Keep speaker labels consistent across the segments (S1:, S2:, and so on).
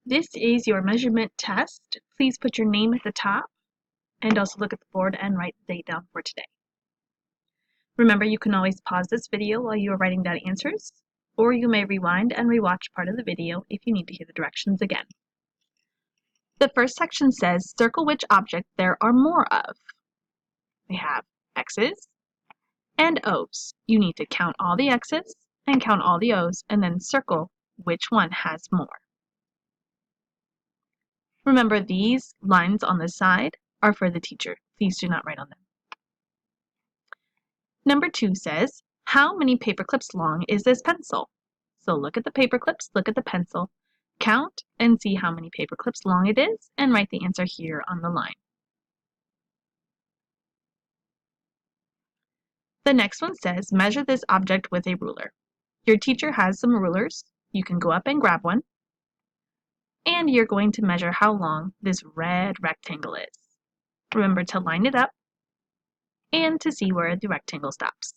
S1: This is your measurement test. Please put your name at the top and also look at the board and write the date down for today. Remember, you can always pause this video while you are writing down answers, or you may rewind and rewatch part of the video if you need to hear the directions again. The first section says, circle which object there are more of. We have X's and O's. You need to count all the X's and count all the O's and then circle which one has more. Remember, these lines on the side are for the teacher. Please do not write on them. Number 2 says, how many paper clips long is this pencil? So look at the paper clips, look at the pencil, count and see how many paper clips long it is, and write the answer here on the line. The next one says, measure this object with a ruler. Your teacher has some rulers. You can go up and grab one. And you're going to measure how long this red rectangle is. Remember to line it up and to see where the rectangle stops.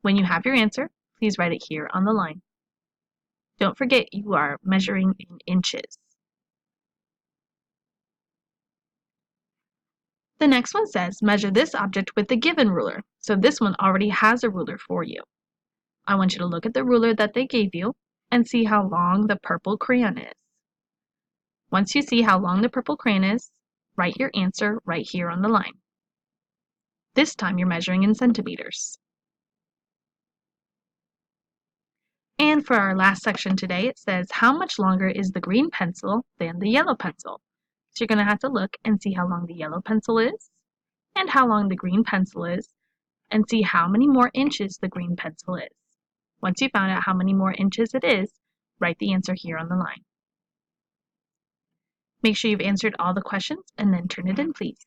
S1: When you have your answer, please write it here on the line. Don't forget you are measuring in inches. The next one says, measure this object with the given ruler. So this one already has a ruler for you. I want you to look at the ruler that they gave you and see how long the purple crayon is. Once you see how long the purple crayon is, write your answer right here on the line. This time you're measuring in centimeters. And for our last section today, it says, how much longer is the green pencil than the yellow pencil? So you're going to have to look and see how long the yellow pencil is and how long the green pencil is and see how many more inches the green pencil is. Once you found out how many more inches it is, write the answer here on the line. Make sure you've answered all the questions and then turn it in, please.